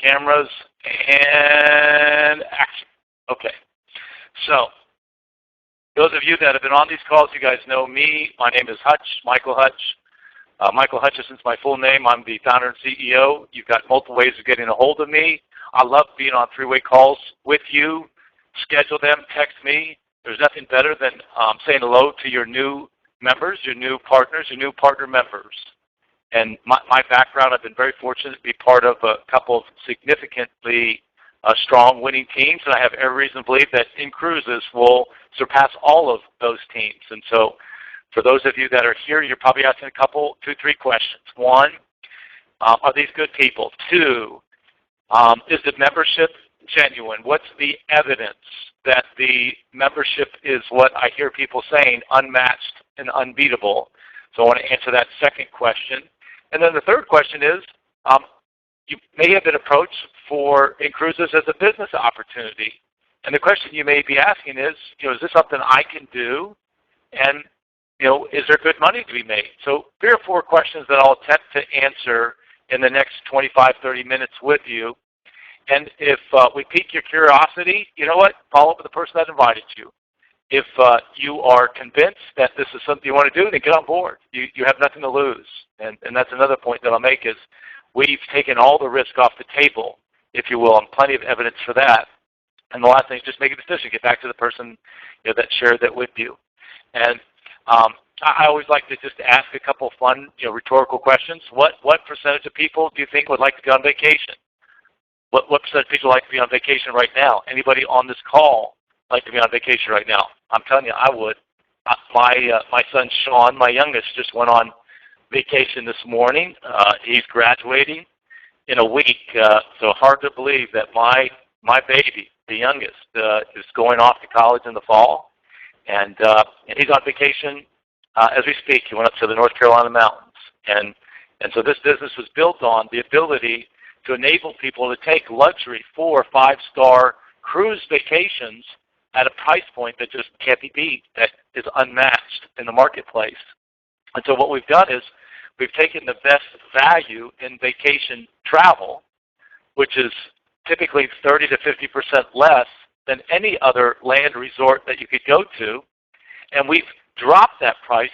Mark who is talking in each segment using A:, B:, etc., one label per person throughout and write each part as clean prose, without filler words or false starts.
A: cameras, and action. Okay. So, those of you that have been on these calls, you guys know me. My name is Hutch, Michael Hutch. Michael Hutchison's my full name. I'm the founder and CEO. You've got multiple ways of getting a hold of me. I love being on three-way calls with you. Schedule them, text me. There's nothing better than saying hello to your new members, your new partners, your new partner members. And my background, I've been very fortunate to be part of a couple of significantly strong winning teams, and I have every reason to believe that inCruises will surpass all of those teams. And so for those of you that are here, you're probably asking two, three questions. One, are these good people? Two, is the membership genuine? What's the evidence that the membership is what I hear people saying, unmatched and unbeatable? So I want to answer that second question. And then the third question is, you may have been approached for inCruises as a business opportunity. And the question you may be asking is, is this something I can do? And, is there good money to be made? So 3 or 4 questions that I'll attempt to answer in the next 25, 30 minutes with you. And if we pique your curiosity, you know what? Follow up with the person that invited you. If you are convinced that this is something you want to do, then get on board. You have nothing to lose. And that's another point that I'll make is we've taken all the risk off the table, if you will, and plenty of evidence for that. And the last thing is just make a decision. Get back to the person that shared that with you. And I always like to just ask a couple of fun rhetorical questions. What percentage of people do you think would like to go on vacation? What percentage of people like to be on vacation right now? Anybody on this call like to be on vacation right now? I'm telling you, I would. My son Sean, my youngest, just went on vacation this morning. He's graduating in a week, so hard to believe that my baby, the youngest, is going off to college in the fall, and he's on vacation as we speak. He went up to the North Carolina mountains, and so this business was built on the ability to enable people to take luxury 4- or 5-star cruise vacations at a price point that just can't be beat, that is unmatched in the marketplace. And so what we've done is we've taken the best value in vacation travel, which is typically 30 to 50% less than any other land resort that you could go to, and we've dropped that price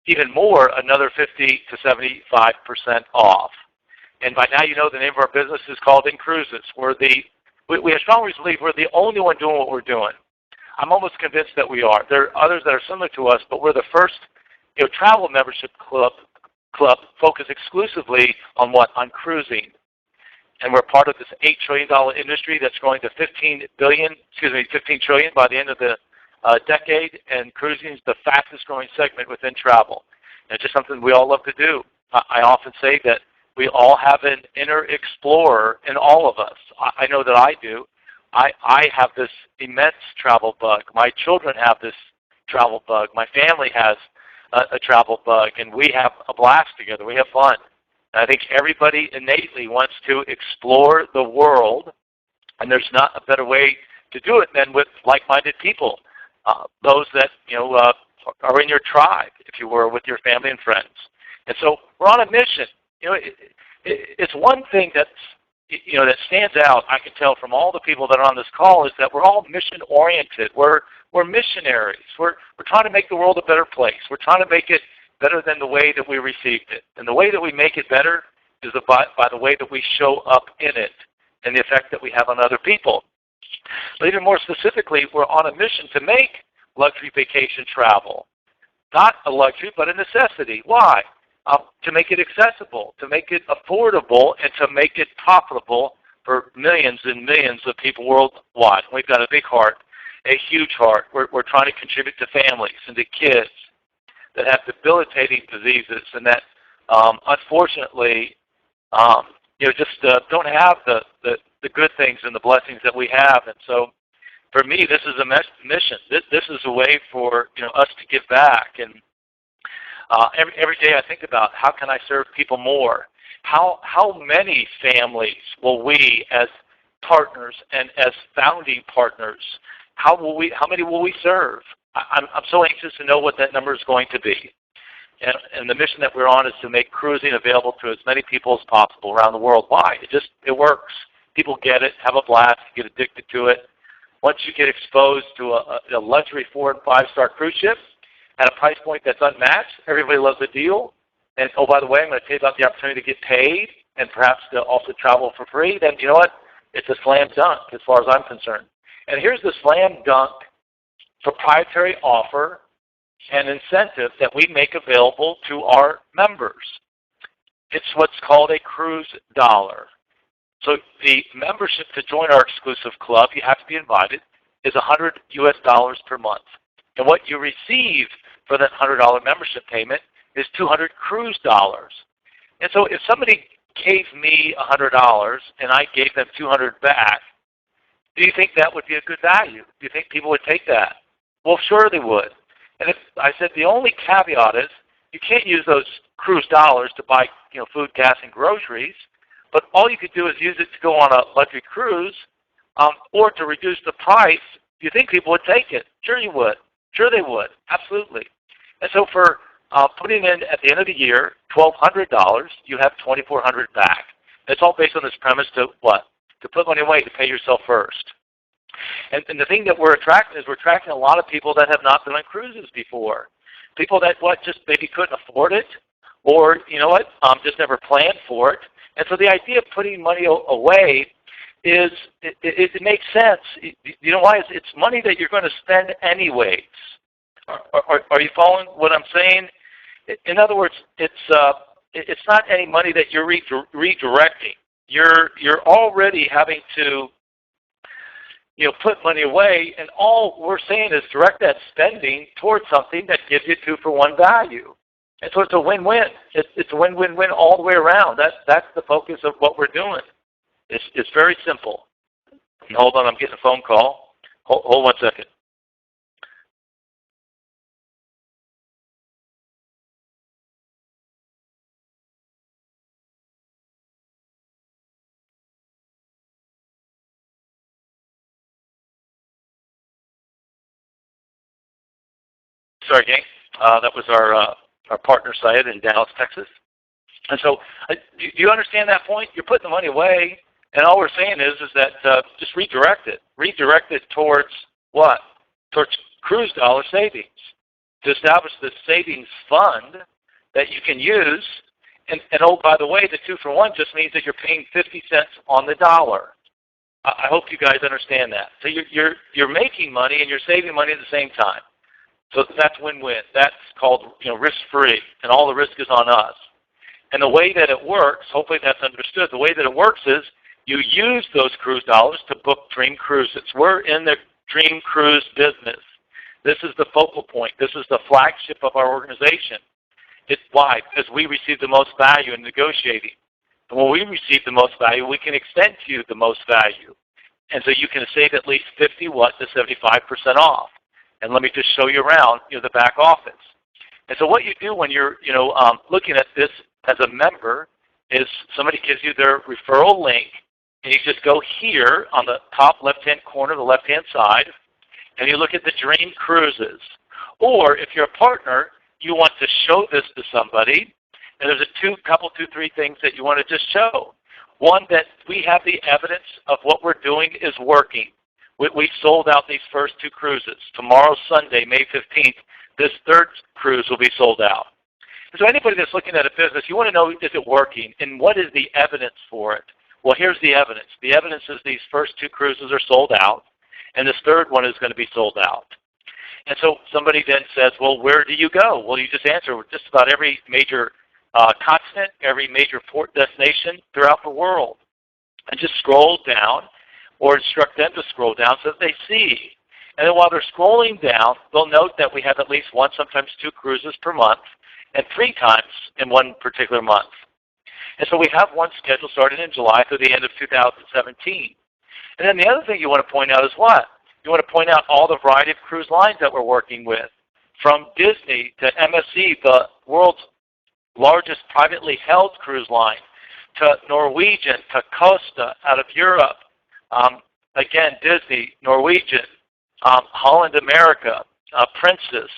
A: even more, another 50 to 75% off. And by now you know the name of our business is called inCruises. We strongly believe we're the only one doing what we're doing. I'm almost convinced that we are. There are others that are similar to us, but we're the first travel membership club focused exclusively on what? On cruising. And we're part of this $8 trillion industry that's growing to 15 trillion by the end of the decade, and cruising is the fastest growing segment within travel. And it's just something we all love to do. I often say that we all have an inner explorer in all of us. I know that I do. I have this immense travel bug. My children have this travel bug. My family has a travel bug, and we have a blast together. We have fun. And I think everybody innately wants to explore the world, and there's not a better way to do it than with like-minded people, those that are in your tribe, if you were, with your family and friends. And so we're on a mission. It's one thing that stands out, I can tell from all the people that are on this call, is that we're all mission-oriented. We're missionaries. We're trying to make the world a better place. We're trying to make it better than the way that we received it. And the way that we make it better is by the way that we show up in it and the effect that we have on other people. But even more specifically, we're on a mission to make luxury vacation travel not a luxury, but a necessity. Why? To make it accessible, to make it affordable, and to make it profitable for millions and millions of people worldwide. We've got a big heart, a huge heart. We're trying to contribute to families and to kids that have debilitating diseases and that unfortunately just don't have the good things and the blessings that we have. And so for me, this is a mission. This is a way for us to give back. And every day I think about how can I serve people more? How many families will we as partners and as founding partners, how many will we serve? I'm so anxious to know what that number is going to be. And the mission that we're on is to make cruising available to as many people as possible around the world. Why? It works. People get it, have a blast, get addicted to it. Once you get exposed to a luxury 4- and 5-star cruise ship at a price point that's unmatched, everybody loves the deal. And oh, by the way, I'm going to tell you about the opportunity to get paid and perhaps to also travel for free. Then you know what? It's a slam dunk as far as I'm concerned. And here's the slam dunk proprietary offer and incentive that we make available to our members. It's what's called a cruise dollar. So the membership to join our exclusive club, you have to be invited, is $100 US per month. And what you receive for that $100 membership payment is 200 cruise dollars. And so if somebody gave me $100 and I gave them 200 back, do you think that would be a good value? Do you think people would take that? Well, sure they would. And if, I said the only caveat is you can't use those cruise dollars to buy food, gas, and groceries, but all you could do is use it to go on a luxury cruise or to reduce the price. Do you think people would take it? Sure you would. Sure they would. Absolutely. And so for putting in at the end of the year $1,200, you have $2,400 back. It's all based on this premise to what? To put money away, to pay yourself first. And the thing that we're attracting is we're attracting a lot of people that have not been on cruises before. People that just maybe couldn't afford it, or just never planned for it. And so the idea of putting money away is it makes sense. You know why? It's money that you're going to spend anyways. Are you following what I'm saying? In other words, it's not any money that you're redirecting. You're already having to put money away, and all we're saying is direct that spending towards something that gives you 2-for-1 value. And so it's a win-win. It's a win-win-win all the way around. That's the focus of what we're doing. It's very simple. And hold on, I'm getting a phone call. Hold 1 second. Sorry, gang. That was our partner site in Dallas, Texas. And so do you understand that point? You're putting the money away, and all we're saying is that just redirect it. Redirect it towards what? Towards cruise dollar savings. To establish this savings fund that you can use. And oh, by the way, the 2-for-1 just means that you're paying 50 cents on the dollar. I hope you guys understand that. So you're making money and you're saving money at the same time. So that's win-win. That's called risk-free, and all the risk is on us. And the way that it works, hopefully that's understood, the way that it works is you use those cruise dollars to book dream cruises. We're in the dream cruise business. This is the focal point. This is the flagship of our organization. It's why? Because we receive the most value in negotiating. And when we receive the most value, we can extend to you the most value. And so you can save at least 50 to 75% off. And let me just show you around the back office. And so what you do when you're looking at this as a member is somebody gives you their referral link, and you just go here on the top left-hand corner, the left-hand side, and you look at the Dream Cruises. Or if you're a partner, you want to show this to somebody, and there's two, three things that you want to just show. One, that we have the evidence of what we're doing is working. We sold out these first 2 cruises. Tomorrow, Sunday, May 15th, this 3rd cruise will be sold out. So anybody that's looking at a business, you want to know, is it working? And what is the evidence for it? Well, here's the evidence. The evidence is these first 2 cruises are sold out, and this 3rd one is going to be sold out. And so somebody then says, well, where do you go? Well, you just answer just about every major continent, every major port destination throughout the world. And just scroll down, or instruct them to scroll down so that they see. And then while they're scrolling down, they'll note that we have at least 1, sometimes 2 cruises per month, and 3 times in one particular month. And so we have one schedule starting in July through the end of 2017. And then the other thing you want to point out is what? You want to point out all the variety of cruise lines that we're working with, from Disney to MSC, the world's largest privately held cruise line, to Norwegian, to Costa out of Europe. Again, Disney, Norwegian, Holland America, Princess.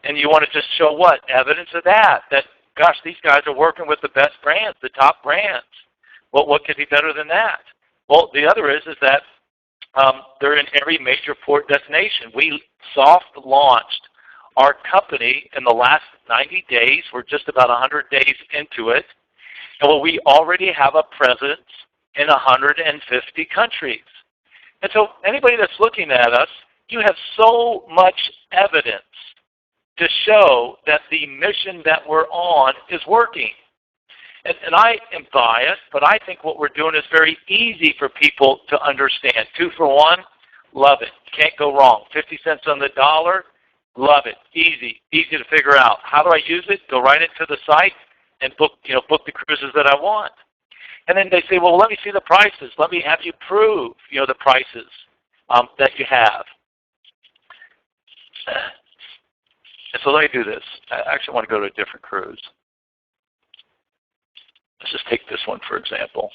A: And you want to just show what? Evidence of that. That, gosh, these guys are working with the best brands, the top brands. Well, what could be better than that? Well, the other is that they're in every major port destination. We soft launched our company in the last 90 days. We're just about 100 days into it. And well, we already have a presence in 150 countries. And so anybody that's looking at us, you have so much evidence to show that the mission that we're on is working. And I am biased, but I think what we're doing is very easy for people to understand. 2 for 1, love it. Can't go wrong. 50 cents on the dollar, love it. Easy to figure out. How do I use it? Go right into the site and book the cruises that I want. And then they say, well, let me see the prices. Let me have you prove, the prices that you have. And so let me do this. I actually want to go to a different cruise. Let's just take this one, for example.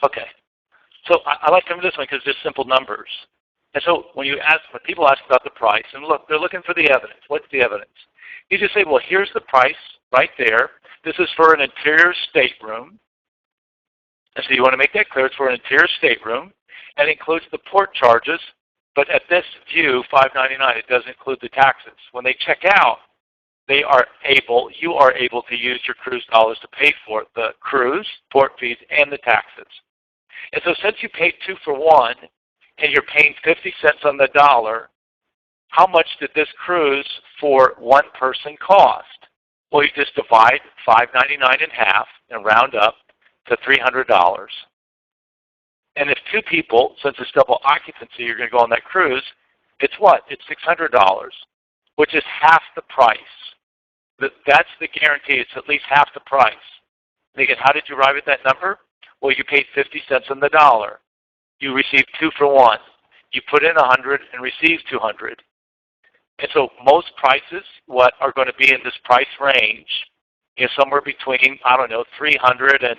A: Okay. So I like coming to this one because it's just simple numbers. And so when people ask about the price, and look, they're looking for the evidence. What's the evidence? You just say, well, here's the price right there. This is for an interior stateroom. And so you want to make that clear. It's for an interior stateroom. And it includes the port charges. But at this view, $599, it doesn't include the taxes. When they check out, you are able to use your cruise dollars to pay for the cruise, port fees, and the taxes. And so since you paid 2 for 1, and you're paying 50 cents on the dollar, how much did this cruise for one person cost? Well, you just divide $599 in half and round up to $300. And if 2 people, since it's double occupancy, you're going to go on that cruise, it's what? It's $600, which is half the price. That's the guarantee. It's at least half the price. And again, how did you arrive at that number? Well, you paid 50 cents on the dollar. You received 2 for 1. You put in 100 and received 200. And so most prices, are going to be in this price range, somewhere between, I don't know, $300 and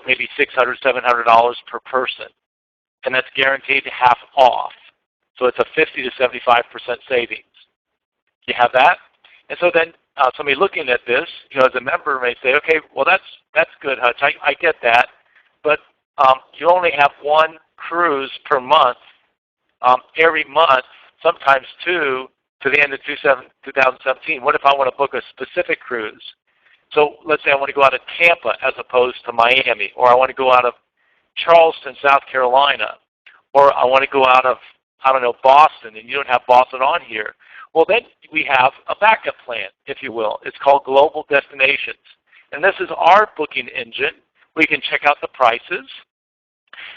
A: maybe $600, $700 per person. And that's guaranteed half off. So it's a 50 to 75% savings. You have that? And so then somebody looking at this, as a member may say, okay, well, that's good, Hutch. I get that. But you only have 1 cruise per month, every month, sometimes 2, to the end of 2017. What if I want to book a specific cruise? So let's say I want to go out of Tampa as opposed to Miami, or I want to go out of Charleston, South Carolina, or I want to go out of, I don't know, Boston, and you don't have Boston on here. Well, then we have a backup plan, if you will. It's called Global Destinations. And this is our booking engine. We can check out the prices.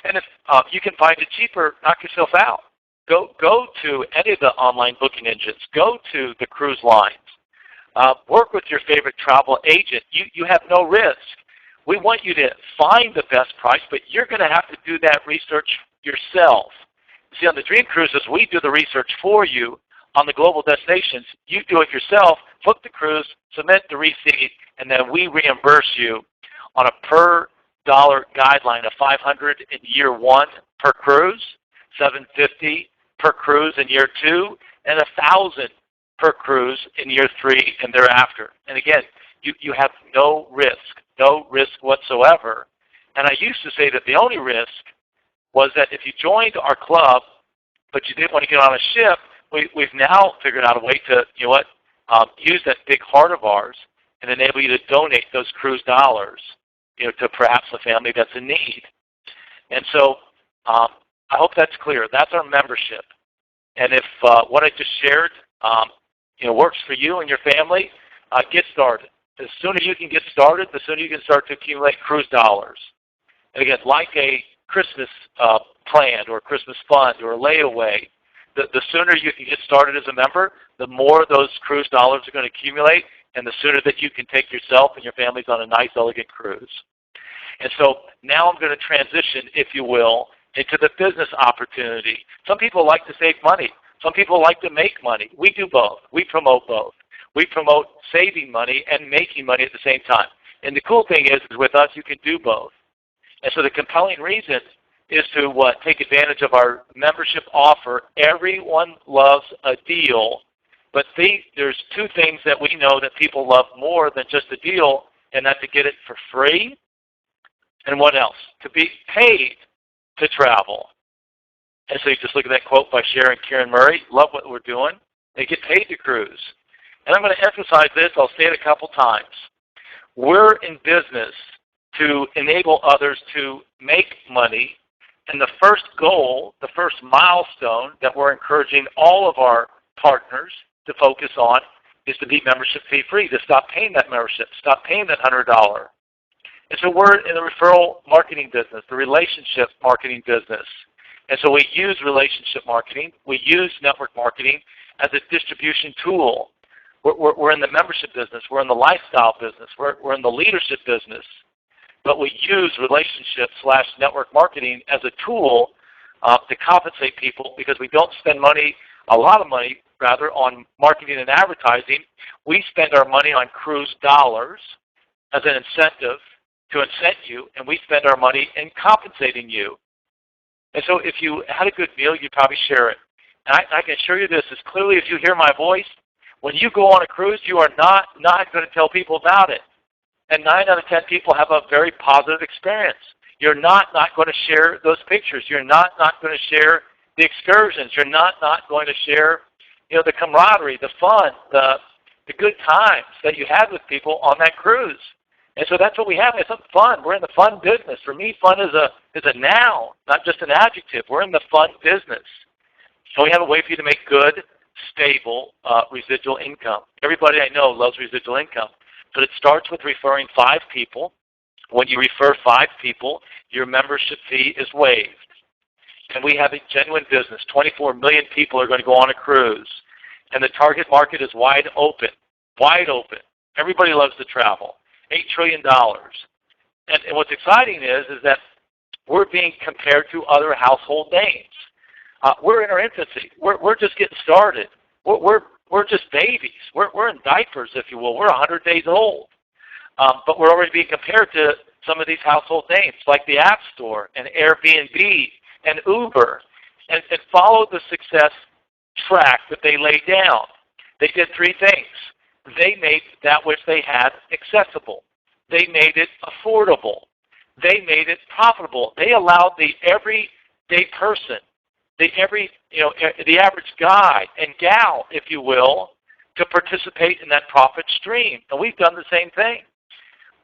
A: And if you can find it cheaper, knock yourself out. Go to any of the online booking engines. Go to the cruise lines. Work with your favorite travel agent. You have no risk. We want you to find the best price, but you're going to have to do that research yourself. See, on the Dream Cruises, we do the research for you. On the global destinations, you do it yourself, book the cruise, submit the receipt, and then we reimburse you on a per dollar guideline of $500 in year 1 per cruise, $750 per cruise in year 2, and $1,000 per cruise in year 3 and thereafter. And again, you have no risk whatsoever. And I used to say that the only risk was that if you joined our club, but you didn't want to get on a ship, we've now figured out a way to, use that big heart of ours and enable you to donate those cruise dollars, to perhaps a family that's in need. And so I hope that's clear. That's our membership. And if what I just shared, works for you and your family, get started. The sooner you can get started, the sooner you can start to accumulate cruise dollars. And again, like a Christmas plan or a Christmas fund or a layaway, the sooner you can get started as a member, the more those cruise dollars are going to accumulate, and the sooner that you can take yourself and your families on a nice, elegant cruise. And so now I'm going to transition, if you will, into the business opportunity. Some people like to save money. Some people like to make money. We do both. We promote both. We promote saving money and making money at the same time. And the cool thing is with us, you can do both. And so the compelling reason is to take advantage of our membership offer. Everyone loves a deal, But there's two things that we know that people love more than just the deal, and that's to get it for free. And what else? To be paid to travel. And so you just look at that quote by Sharon Kieran Murray. Love what we're doing. They get paid to cruise. And I'm going to emphasize this. I'll say it a couple times. We're in business to enable others to make money. And the first goal, the first milestone that we're encouraging all of our partners to focus on is to be membership fee free, to stop paying that membership, stop paying that $100. And so we're in the referral marketing business, the relationship marketing business. And so we use relationship marketing. We use network marketing as a distribution tool. We're in the membership business. We're in the lifestyle business. We're in the leadership business. But we use relationship/network marketing as a tool to compensate people because we don't spend money, a lot of money, rather, on marketing and advertising. We spend our money on cruise dollars as an incentive to incent you, and we spend our money in compensating you. And so if you had a good meal, you'd probably share it. And I can assure you this as clearly as you hear my voice. When you go on a cruise, you are not going to tell people about it. And 9 out of 10 people have a very positive experience. You're not going to share those pictures. You're not going to share the excursions. You're not going to share, the camaraderie, the fun, the good times that you had with people on that cruise. And so that's what we have. It's fun. We're in the fun business. For me, fun is a noun, not just an adjective. We're in the fun business. So we have a way for you to make good, stable residual income. Everybody I know loves residual income. But it starts with referring 5 people. When you refer 5 people, your membership fee is waived. And we have a genuine business. 24 million people are going to go on a cruise. And the target market is wide open. Wide open. Everybody loves to travel. $8 trillion. And what's exciting is that we're being compared to other household names. We're in our infancy. We're just getting started. We're just babies. We're in diapers, if you will. We're 100 days old. But we're already being compared to some of these household names like the App Store and Airbnb and Uber. And follow the success track that they laid down. They did 3 things. They made that which they had accessible. They made it affordable. They made it profitable. They allowed the everyday person, the average guy and gal, if you will, to participate in that profit stream. And we've done the same thing.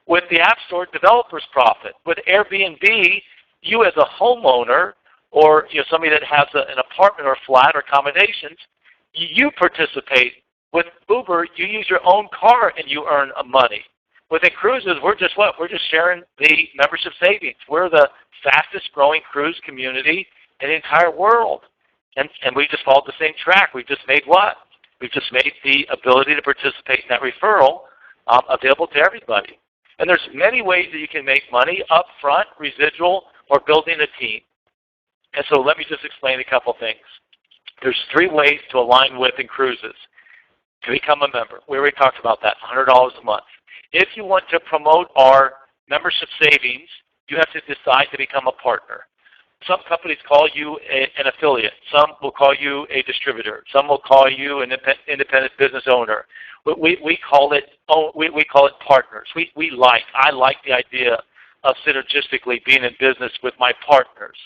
A: With the App Store, developers profit. With Airbnb, you as a homeowner or somebody that has an apartment or flat or accommodations, you participate. With Uber, you use your own car and you earn money. With inCruises, we're just what? We're just sharing the membership savings. We're the fastest growing cruise community in the entire world. And we just followed the same track. We've just made what? We've just made the ability to participate in that referral available to everybody. And there's many ways that you can make money up front, residual, or building a team. And so let me just explain a couple things. There's 3 ways to align with inCruises to become a member. We already talked about that, $100 a month. If you want to promote our membership savings, you have to decide to become a partner. Some companies call you an affiliate. Some will call you a distributor. Some will call you an independent business owner. We call it partners. I like the idea of synergistically being in business with my partners.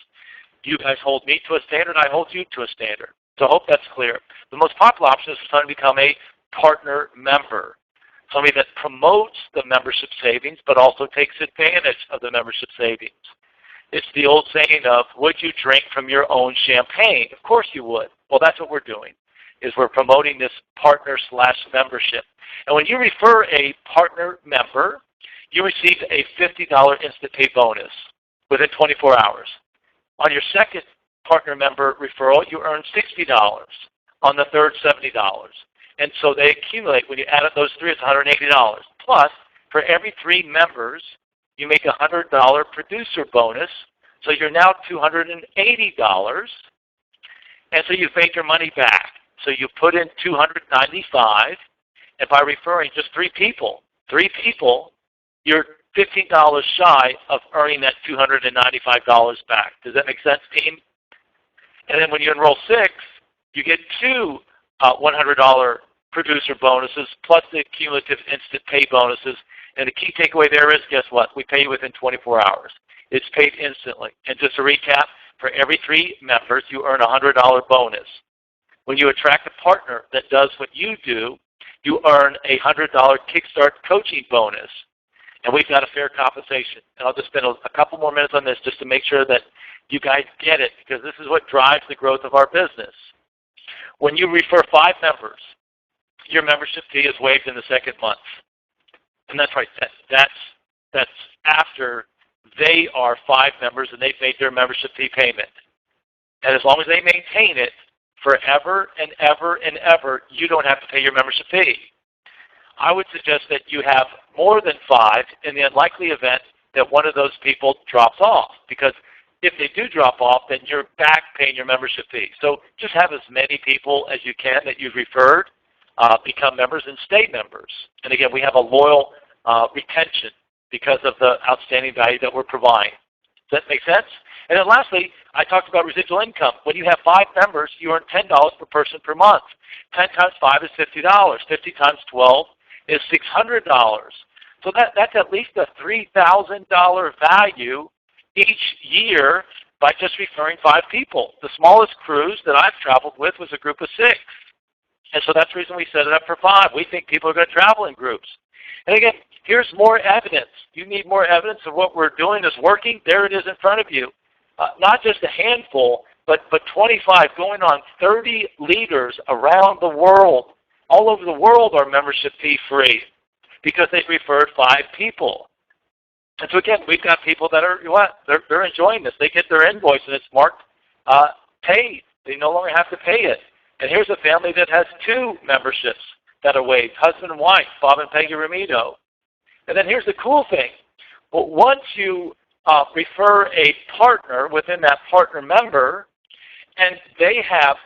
A: You guys hold me to a standard, I hold you to a standard. So I hope that's clear. The most popular option is for someone to become a partner member, somebody that promotes the membership savings but also takes advantage of the membership savings. It's the old saying of, would you drink from your own champagne? Of course you would. Well, that's what we're doing, is we're promoting this partner/membership. And when you refer a partner member, you receive a $50 instant pay bonus within 24 hours. On your second partner member referral, you earn $60. On the third, $70. And so they accumulate. When you add up those 3, it's $180. Plus, for every 3 members, you make a $100 producer bonus. So you're now $280. And so you've made your money back. So you put in $295. And by referring just 3 people, you're $15 shy of earning that $295 back. Does that make sense, team? And then when you enroll 6, you get 2 $100 producer bonuses, plus the cumulative instant pay bonuses. And the key takeaway there is, guess what? We pay you within 24 hours. It's paid instantly. And just to recap, for every 3 members, you earn a $100 bonus. When you attract a partner that does what you do, you earn a $100 Kickstart coaching bonus. And we've got a fair compensation. And I'll just spend a couple more minutes on this just to make sure that you guys get it, because this is what drives the growth of our business. When you refer 5 members, your membership fee is waived in the second month. And that's right. That's after they are 5 members and they've made their membership fee payment. And as long as they maintain it forever and ever and ever, you don't have to pay your membership fee. I would suggest that you have more than 5 in the unlikely event that one of those people drops off, because if they do drop off, then you're back paying your membership fee. So just have as many people as you can that you've referred become members and stay members. And again, we have a loyal retention because of the outstanding value that we're providing. Does that make sense? And then lastly, I talked about residual income. When you have 5 members, you earn $10 per person per month. 10 times 5 is $50. 50 times 12 is $600. So that's at least a $3,000 value each year by just referring 5 people. The smallest cruise that I've traveled with was a group of 6. And so that's the reason we set it up for 5. We think people are going to travel in groups. And again, here's more evidence. You need more evidence of what we're doing is working. There it is in front of you. Not just a handful, but 25, going on 30 leaders around the world. All over the world are membership fee free because they've referred 5 people. And so again, we've got people that are, they're enjoying this. They get their invoice and it's marked paid. They no longer have to pay it. And here's a family that has 2 memberships that are waived, husband and wife, Bob and Peggy Ramito. And then here's the cool thing. Well, once you refer a partner within that partner member, and they have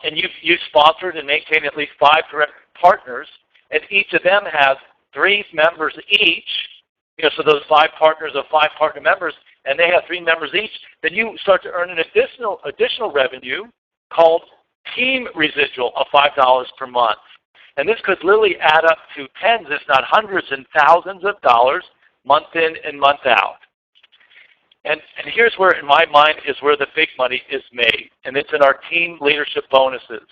A: and you've sponsored and maintained at least 5 direct partners, and each of them has 3 members each, so those 5 partners of 5 partner members, and they have 3 members each, then you start to earn an additional revenue called team residual of $5 per month. And this could literally add up to tens, if not hundreds and thousands of dollars month in and month out. And here's where, in my mind, is where the big money is made, and it's in our team leadership bonuses.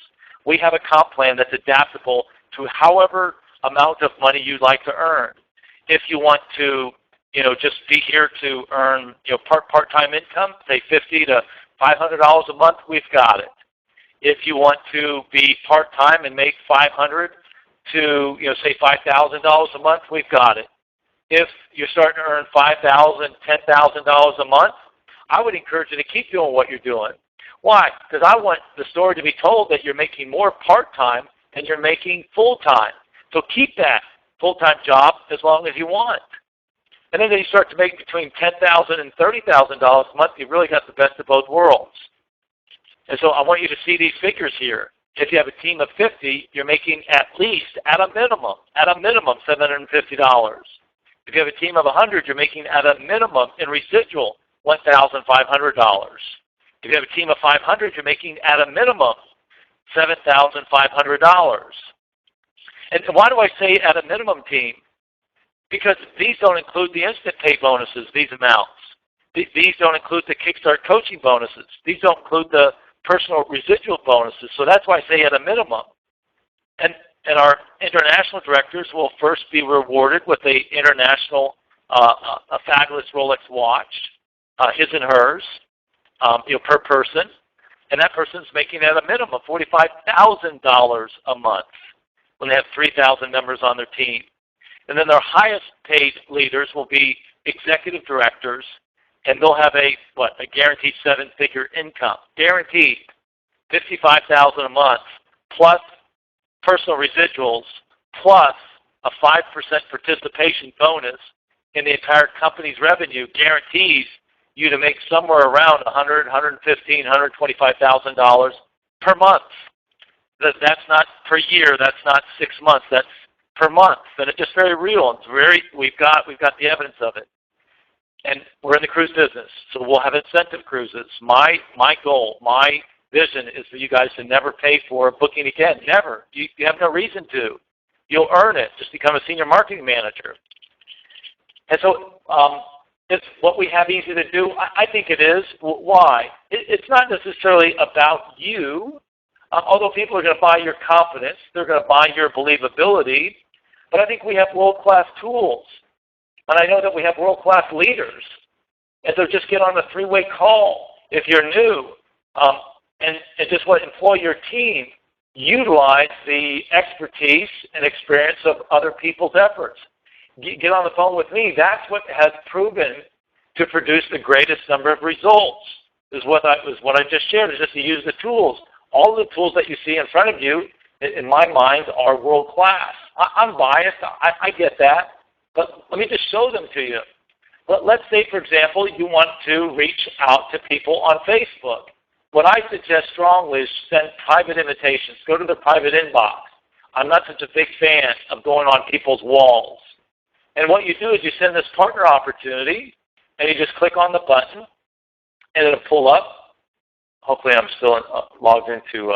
A: We have a comp plan that's adaptable to however amount of money you'd like to earn. If you want to, just be here to earn, part-time income, say $50 to $500 a month, we've got it. If you want to be part-time and make $500 to, say $5,000 a month, we've got it. If you're starting to earn $5,000, $10,000 a month, I would encourage you to keep doing what you're doing. Why? Because I want the story to be told that you're making more part-time than you're making full-time. So keep that full-time job as long as you want. And then you start to make between $10,000 and $30,000 a month, you've really got the best of both worlds. And so I want you to see these figures here. If you have a team of 50, you're making at a minimum, $750. If you have a team of 100, you're making at a minimum in residual $1,500. If you have a team of 500, you're making at a minimum $7,500. And why do I say at a minimum, team? Because these don't include the instant pay bonuses, these amounts. These don't include the Kickstart coaching bonuses. These don't include the personal residual bonuses. So that's why I say at a minimum. And our international directors will first be rewarded with a fabulous Rolex watch, his and hers, per person. And that person's making at a minimum $45,000 a month when they have 3,000 members on their team. And then their highest paid leaders will be executive directors, and they'll have a guaranteed 7-figure income. Guaranteed $55,000 a month, plus personal residuals, plus a 5% participation bonus in the entire company's revenue guarantees you to make somewhere around $100,000, $115,000, $125,000 per month. That's not per year. That's not 6 months. That's per month. And it's just very real. It's we've got the evidence of it. And we're in the cruise business, so we'll have incentive cruises. My goal, my vision is for you guys to never pay for booking again. Never. You have no reason to. You'll earn it. Just become a senior marketing manager. And so it's what we have easy to do. I think it is. Why? It's not necessarily about you, although people are going to buy your confidence. They're going to buy your believability. But I think we have world-class tools. And I know that we have world-class leaders. And so just get on a three-way call if you're new. And just want to employ your team. Utilize the expertise and experience of other people's efforts. Get on the phone with me. That's what has proven to produce the greatest number of results. Is what I just shared. Is just to use the tools. All the tools that you see in front of you, in my mind, are world class. I'm biased. I get that. But let me just show them to you. Let's say, for example, you want to reach out to people on Facebook. What I suggest strongly is send private invitations. Go to their private inbox. I'm not such a big fan of going on people's walls. And what you do is you send this partner opportunity, and you just click on the button, and it'll pull up. Hopefully I'm still logged into,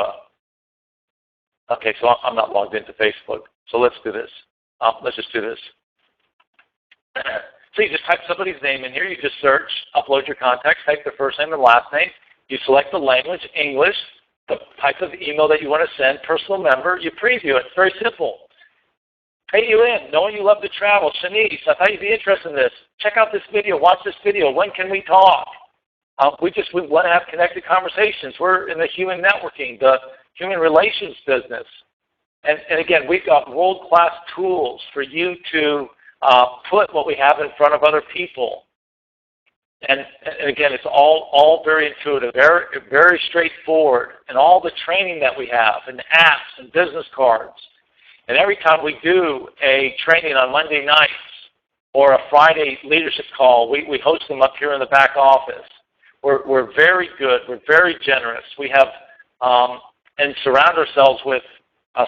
A: okay, so I'm not logged into Facebook. So let's do this. Let's just do this. So you just type somebody's name in here. You just search, upload your contacts, type their first name and last name. You select the language, English, the type of email that you want to send, personal number. You preview it. It's very simple. Pay you in, knowing you love to travel. Shanice, I thought you'd be interested in this. Check out this video. Watch this video. When can we talk? We want to have connected conversations. We're in the human networking, the human relations business. And again, we've got world-class tools for you to put what we have in front of other people. And again, it's all very intuitive, very straightforward, and all the training that we have, and apps and business cards. And every time we do a training on Monday nights or a Friday leadership call, we host them up here in the back office. We're very good. We're very generous. We have and surround ourselves with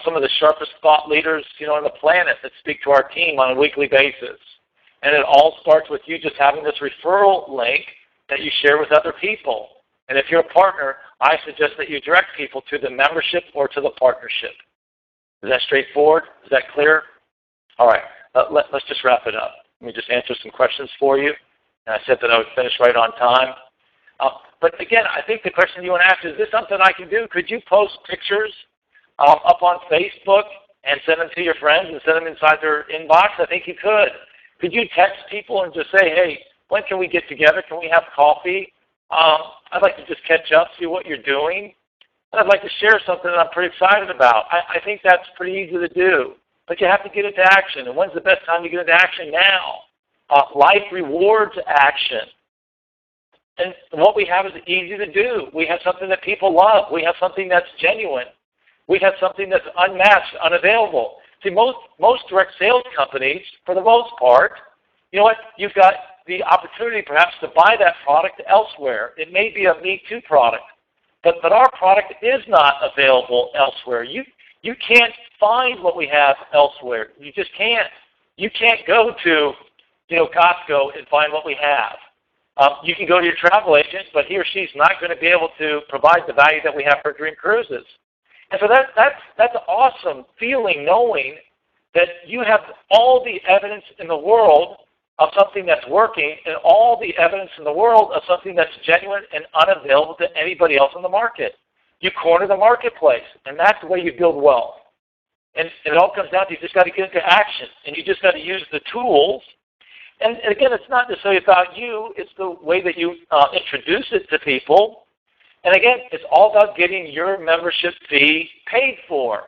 A: some of the sharpest thought leaders, on the planet that speak to our team on a weekly basis. And it all starts with you just having this referral link that you share with other people. And if you're a partner, I suggest that you direct people to the membership or to the partnership. Is that straightforward? Is that clear? All right. Let's just wrap it up. Let me just answer some questions for you. And I said that I would finish right on time. But again, I think the question you want to ask is this something I can do? Could you post pictures up on Facebook and send them to your friends and send them inside their inbox? I think you could. Could you text people and just say, hey, when can we get together? Can we have coffee? I'd like to just catch up, see what you're doing. And I'd like to share something that I'm pretty excited about. I think that's pretty easy to do. But you have to get into action. And when's the best time to get into action? Now. Life rewards action. And what we have is easy to do. We have something that people love. We have something that's genuine. We have something that's unmatched, unavailable. See, most direct sales companies, for the most part, you know what? You've got the opportunity perhaps to buy that product elsewhere. It may be a Me Too product, but our product is not available elsewhere. You can't find what we have elsewhere. You just can't. You can't go to Costco and find what we have. You can go to your travel agent, but he or she's not going to be able to provide the value that we have for Dream Cruises. And so that's an awesome feeling, knowing that you have all the evidence in the world of something that's working and all the evidence in the world of something that's genuine and unavailable to anybody else in the market. You corner the marketplace, and that's the way you build wealth. And it all comes down to you just got to get into action, and you just got to use the tools. And again, it's not necessarily about you. It's the way that you introduce it to people. And again, it's all about getting your membership fee paid for.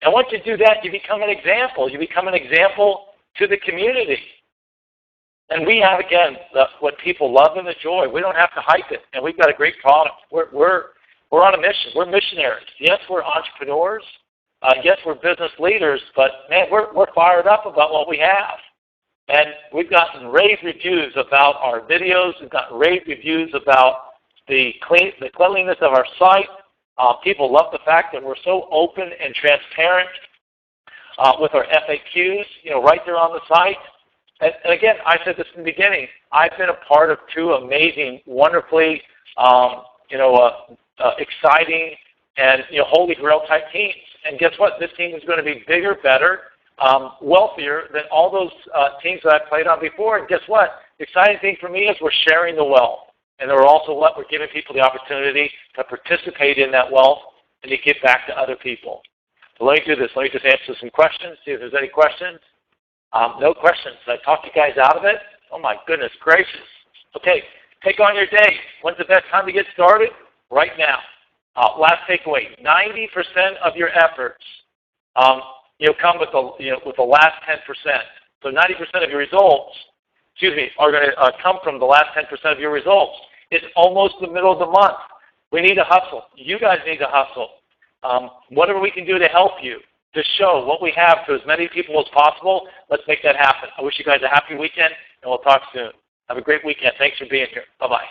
A: And once you do that, you become an example. You become an example to the community. And we have, again, what people love and enjoy. We don't have to hype it. And we've got a great product. We're on a mission. We're missionaries. Yes, we're entrepreneurs. Yes, we're business leaders. But, man, we're fired up about what we have. And we've gotten rave reviews about our videos. We've gotten rave reviews about the cleanliness of our site. People love the fact that we're so open and transparent with our FAQs, right there on the site. And again, I said this in the beginning. I've been a part of two amazing, wonderfully, exciting, and holy grail type teams. And guess what? This team is going to be bigger, better, wealthier than all those teams that I've played on before. And guess what? The exciting thing for me is we're sharing the wealth. And we're also we're giving people the opportunity to participate in that wealth and to give back to other people. So let me do this. Let me just answer some questions, see if there's any questions. No questions. Did I talk you guys out of it? Oh my goodness gracious. Okay, take on your day. When's the best time to get started? Right now. Last takeaway, 90% of your efforts come with the last 10%. So 90% of your results, are going to come from the last 10% of your results. It's almost the middle of the month. We need to hustle. You guys need to hustle. Whatever we can do to help you, to show what we have to as many people as possible, let's make that happen. I wish you guys a happy weekend, and we'll talk soon. Have a great weekend. Thanks for being here. Bye-bye.